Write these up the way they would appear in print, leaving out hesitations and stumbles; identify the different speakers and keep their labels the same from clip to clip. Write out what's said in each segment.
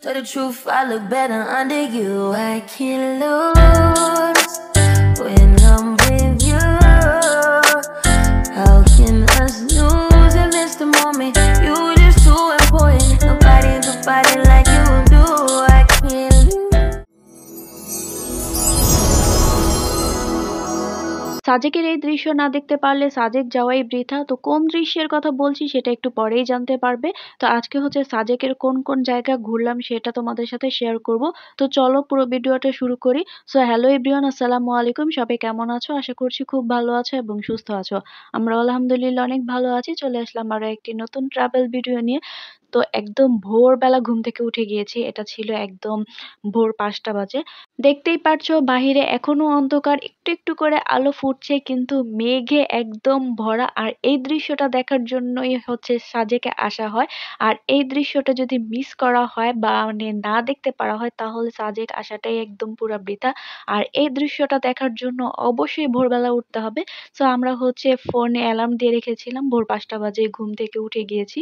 Speaker 1: Tell the truth, I look better under you. I can't lose when I'm with you. How can us lose and miss the moment? You just too important. Nobody do body like you do. I can't lose.
Speaker 2: সাজেকের এই দৃশ্য না দেখতে পারলে সাজেক যাওয়াই বৃথা। তো কোন দৃশ্যের কথা বলছি সেটা একটু পরেই জানতে পারবে। তো আজকে হচ্ছে সাজেকের কোন কোন জায়গা ঘুরলাম সেটা তোমাদের সাথে শেয়ার করব। তো চলো পুরো ভিডিওটা শুরু করি। সো হ্যালো এভরিওয়ান, আসসালামু আলাইকুম। সবাই কেমন আছো? আশা করছি খুব ভালো আছো এবং সুস্থ আছো। আমরা আলহামদুলিল্লাহ অনেক ভালো আছি। চলে আসলাম আরো একটি নতুন ট্রাভেল ভিডিও নিয়ে। তো একদম ভোরবেলা ঘুম থেকে উঠে গিয়েছি। এটা ছিল একদম ভোর ৫টা বাজে। দেখতেই পারছো বাহিরে এখনো অন্ধকার, একটু একটু করে আলো ফুটছে কিন্তু মেঘে একদম ভরা। আর এই দৃশ্যটা দেখার জন্যই হচ্ছে সাজেকে আসা হয়। আর এই দৃশ্যটা যদি মিস করা হয় বা মানে না দেখতে পারা হয় তাহলে সাজেক আসাটাই একদম পুরা বৃথা। আর এই দৃশ্যটা দেখার জন্য অবশ্যই ভোরবেলা উঠতে হবে। সো আমরা হচ্ছে ফোনে অ্যালার্ম দিয়ে রেখেছিলাম, ভোর ৫টা বাজে ঘুম থেকে উঠে গিয়েছি।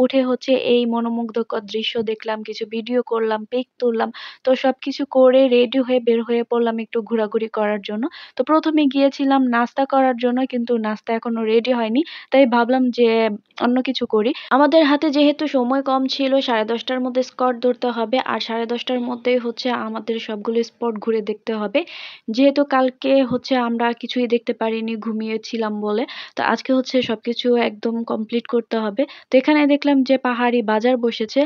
Speaker 2: উঠে হচ্ছে এই মনোমুগ্ধকর দৃশ্য দেখলাম, কিছু ভিডিও করলাম, পিক তুললাম। তো সবকিছু করে রেডি হয়ে বের হয়ে পড়লাম একটু ঘোরাঘুরি করার জন্য। তো প্রথমে গিয়েছিলাম নাস্তা করার জন্য, কিন্তু নাস্তা এখনো রেডি হয়নি। তাই ভাবলাম যে অন্য কিছু করি। আমাদের হাতে যেহেতু সময় কম ছিল, 10:30টার মধ্যে স্পট ধরতে হবে। আর 10:30টার মধ্যেই হচ্ছে আমাদের সবগুলো স্পট ঘুরে দেখতে হবে। যেহেতু কালকে হচ্ছে আমরা কিছুই দেখতে পারিনি, ঘুমিয়েছিলাম বলে। তো আজকে হচ্ছে সবকিছু একদম কমপ্লিট করতে হবে। তো এখানে দেখলাম যে পাহাড়ি বাজার বসেছে।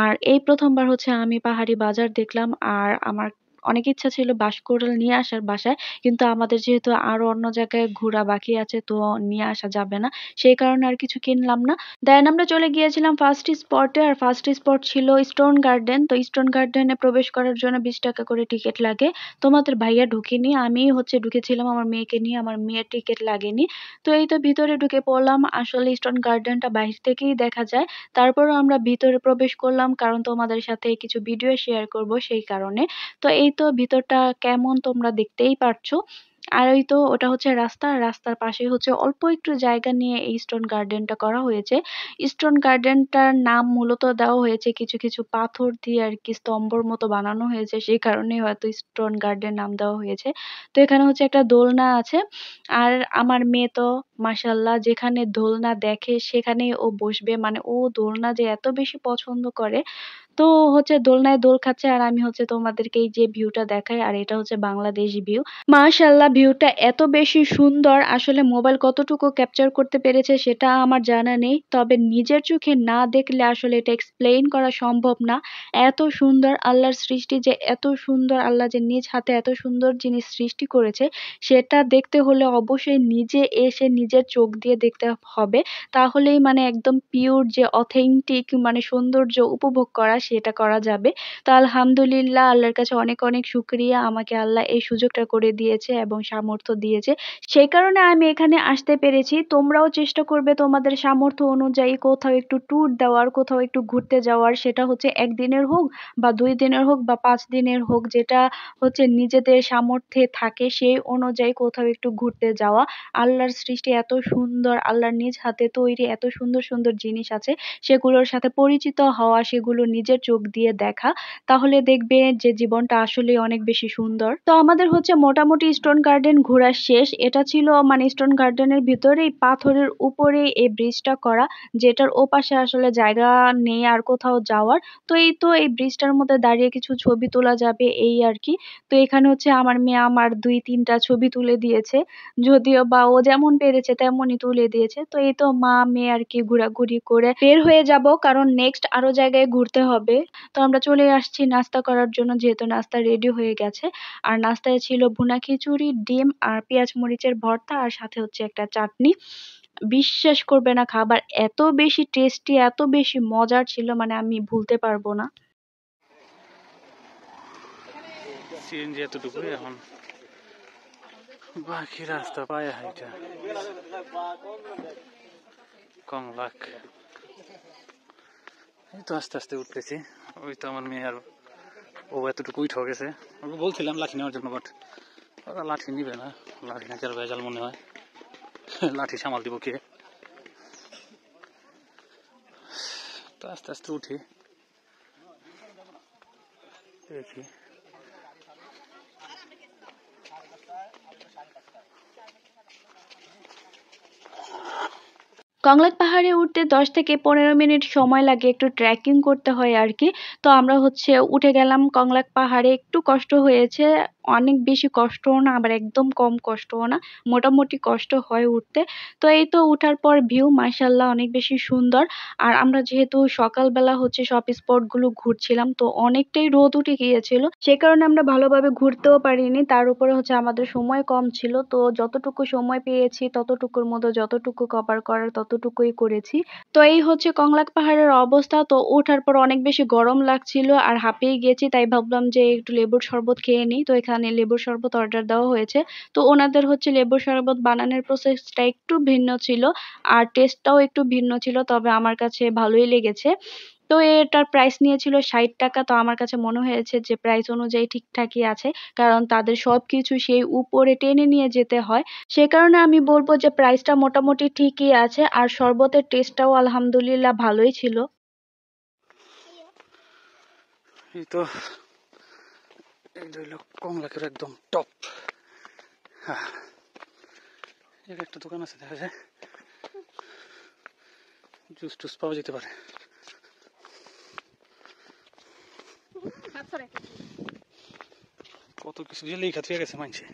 Speaker 2: আর এই প্রথমবার হচ্ছে আমি পাহাড়ি বাজার দেখলাম। আর আমার অনেক ইচ্ছা ছিল বাঁশকুড়াল নিয়ে আসার বাসায়, কিন্তু আমাদের যেহেতু আরো অন্য জায়গায় ঘোরা বাকি আছে তো নিয়ে আসা যাবে না, সেই কারণে আর কিছু কিনলাম না। দেন আমরা চলে গিয়েছিলাম ফার্স্ট স্পটে। আর ফার্স্ট স্পট ছিল স্টোন গার্ডেন। তো স্টোন গার্ডেনে প্রবেশ করার জন্য 20 টাকা করে টিকিট লাগে। তোমাদের ভাইয়া ঢুকিনি, আমি হচ্ছে ঢুকেছিলাম আমার মেয়েকে নিয়ে। আমার মেয়ের টিকিট লাগেনি। তো এই তো ভিতরে ঢুকে পড়লাম। আসলে স্টোন গার্ডেনটা বাইরে থেকেই দেখা যায়। তারপরও আমরা ভিতরে প্রবেশ করলাম কারণ তোমাদের সাথে কিছু ভিডিও শেয়ার করব সেই কারণে। তো এই তো ভিতরটা কেমন তোমরা দেখতেই পারছো। আর ওই তো ওটা হচ্ছে রাস্তা, রাস্তার পাশেই হচ্ছে অল্প একটু জায়গা নিয়ে এই স্টোন গার্ডেনটা করা হয়েছে। স্টোন গার্ডেনটার নাম মূলত দেওয়া হয়েছে কিছু কিছু পাথর দিয়ে আর কি, স্তম্ভর মতো বানানো হয়েছে, সেই কারণেই হয়তো স্টোন গার্ডেন নাম দেওয়া হয়েছে। তো এখানে হচ্ছে একটা দোলনা আছে। আর আমার মেয়ে তো মাশাআল্লাহ যেখানে দোলনা দেখে সেখানেই ও বসবে, মানে ও দোলনা যে এত বেশি পছন্দ করে। তো হচ্ছে দোলনায় দোল খাচ্ছে আর আমি হচ্ছে তোমাদেরকে এই যে ভিউটা দেখাই। আর এটা হচ্ছে বাংলাদেশ ভিউ। মাশাআল্লাহ ভিউটা এত বেশি সুন্দর, আসলে মোবাইল কতটুকু ক্যাপচার করতে পেরেছে সেটা আমার জানা নেই, তবে নিজের চোখে না দেখলে আসলে এটা এক্সপ্লেইন করা সম্ভব না। এত সুন্দর আল্লাহর সৃষ্টি, যে এত সুন্দর, আল্লাহ যে নিজ হাতে এত সুন্দর জিনিস সৃষ্টি করেছে সেটা দেখতে হলে অবশ্যই নিজে এসে নিজের চোখ দিয়ে দেখতে হবে। তাহলেই মানে একদম পিওর যে অথেন্টিক মানে সৌন্দর্য উপভোগ করা সেটা করা যাবে। তো আলহামদুলিল্লাহ আল্লাহর কাছে অনেক অনেক শুকরিয়া, আমাকে আল্লাহ এই সুযোগটা করে দিয়েছে এবং সামর্থ্য দিয়েছে, সেই কারণে আমি এখানে আসতে পেরেছি। তোমরাও চেষ্টা করবে তোমাদের সামর্থ্য অনুযায়ী কোথাও একটু ট্যুর দেওয়ার, কোথাও একটু ঘুরতে যাওয়ার। সেটা হচ্ছে 1 দিনের হোক বা 2 দিনের হোক বা 5 দিনের হোক, যেটা হচ্ছে নিজেদের সামর্থ্যে থাকে সেই অনুযায়ী কোথাও একটু ঘুরতে যাওয়া। আল্লাহর সৃষ্টি এত সুন্দর, আল্লাহর নিজ হাতে তৈরি এত সুন্দর সুন্দর জিনিস আছে, সেগুলোর সাথে পরিচিত হওয়া, সেগুলো নিজের চোখ দিয়ে দেখা, তাহলে দেখবে যে জীবনটা আসলে অনেক বেশি সুন্দর। তো আমাদের হচ্ছে মোটামুটি স্টোন গার্ডেন ঘোরা শেষ। এটা ছিল মানে স্টোন গার্ডেনের ভিতরেই পাথরের উপরে এই ব্রিজটা করা, যেটার ওপাশে আসলে জায়গা নেই আর কোথাও যাওয়ার। তো এই তো এই ব্রিজটার মধ্যে দাঁড়িয়ে কিছু ছবি তোলা যাবে এই আর কি। তো এখানে হচ্ছে আমার মেয়ে আমার 2-3টা ছবি তুলে দিয়েছে, যদিও বা ও যেমন পেরেছে তেমনই তুলে দিয়েছে। তো এই তো মা মেয়ে আর কি ঘোরাঘুরি করে বের হয়ে যাব, কারণ নেক্সট আরো জায়গায় ঘুরতে হবে। তো আমরা চলে আসছি নাস্তা করার জন্য, যেহেতু নাস্তা রেডি হয়ে গেছে। আর নাস্তায় ছিল ভুনা খিচুড়ি, ডিম আর পেঁয়াজ মরিচের ভর্তা, আর সাথে হচ্ছে একটা চাটনি। বিশ্বাস করবে না, খাবার এত বেশি টেস্টি এত বেশি মজার ছিল, মানে আমি ভুলতে পারবো না।
Speaker 3: সিএনজি এতটুকুই, এখন বাকি রাস্তা পায়ে হাইটা কম লাখ। এই তো আস্তে আস্তে উঠতেছি। ওই তো আমার মেয়ে আর ও এতটুকু উঠে গেছে। ওকে বলছিলাম লাঠি নেওয়ার জন্য, বাট ওরা লাঠি নিবে না। লাঠি না যার ভেজাল মনে হয়, লাঠি সামাল দিব কে। তো আস্তে আস্তে উঠি। দেখি
Speaker 2: কংলাক পাহাড়ে উঠতে 10 থেকে 15 মিনিট সময় লাগে, একটু ট্রেকিং করতে হয় আর কি। তো আমরা হচ্ছে উঠে গেলাম কংলাক পাহাড়ে। একটু কষ্ট হয়েছে, অনেক বেশি কষ্টও না আবার একদম কম কষ্টও না, মোটামুটি কষ্ট হয় উঠতে। তো এই তো উঠার পর ভিউ মাশাআল্লাহ অনেক বেশি সুন্দর। আর আমরা যেহেতু সকালবেলা হচ্ছে সব স্পট গুলো ঘুরছিলাম, তো অনেকটাই রোদ উঠে গিয়েছিল, সে কারণে আমরা ভালোভাবে ঘুরতেও পারিনি। তার উপরে হচ্ছে আমাদের সময় কম ছিল, তো যতটুকু সময় পেয়েছি ততটুকুর মধ্যে যতটুকু কভার করার ততটুকুই করেছি। তো এই হচ্ছে কংলাক পাহাড়ের অবস্থা। তো ওঠার পর অনেক বেশি গরম লাগছিল আর হাঁপিয়ে গেছি, তাই ভাবলাম যে একটু লেবুর শরবত খেয়ে নিই। তো এখানে লেবুর শরবত অর্ডার দেওয়া হয়েছে। তো ওনাদের হচ্ছে লেবুর শরবত বানানোর প্রসেসটা একটু ভিন্ন ছিল আর টেস্টটাও একটু ভিন্ন ছিল, তবে আমার কাছে ভালোই লেগেছে। তো এটার প্রাইস নিয়েছিল 60 টাকা। তো আমার কাছে মনে হয়েছে যে প্রাইস অনুযায়ী ঠিকঠাকই আছে, কারণ তাদের সবকিছু সেই উপরে টেনে নিয়ে যেতে হয়। সে কারণে আমি বলবো যে প্রাইসটা মোটামুটি ঠিকই আছে, আর শরবতের টেস্টটাও আলহামদুলিল্লাহ ভালোই ছিল।
Speaker 3: এই তো এটা হইলো কংলাকের একদম টপ। একটা দোকান আছে দেখা যায়, জুস টুস পাওয়া যেতে পারে। কত কিছু যে লেখা থেকে গেছে মানছে।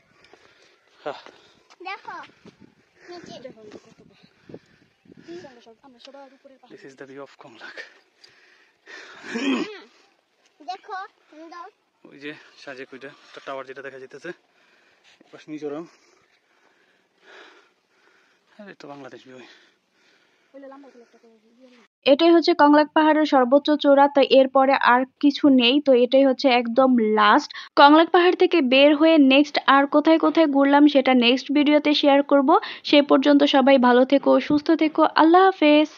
Speaker 3: This is the view of Konglak.
Speaker 4: দেখো
Speaker 3: ওই যে সাজেক ওইটা টাওয়ার যেটা দেখা যাইতেছে, পাশে মিজোরাম। আরে তো বাংলাদেশ ভিউ।
Speaker 2: এটাই হচ্ছে কংলাক পাহাড়ের সর্বোচ্চ চূড়া। তো এরপরে আর কিছু নেই, তো এটাই হচ্ছে একদম লাস্ট। কংলাক পাহাড় থেকে বের হয়ে নেক্সট আর কোথায় কোথায় ঘুরলাম সেটা নেক্সট ভিডিওতে শেয়ার করব। সে পর্যন্ত সবাই ভালো থেকো, সুস্থ থেকো, আল্লাহ হাফেজ।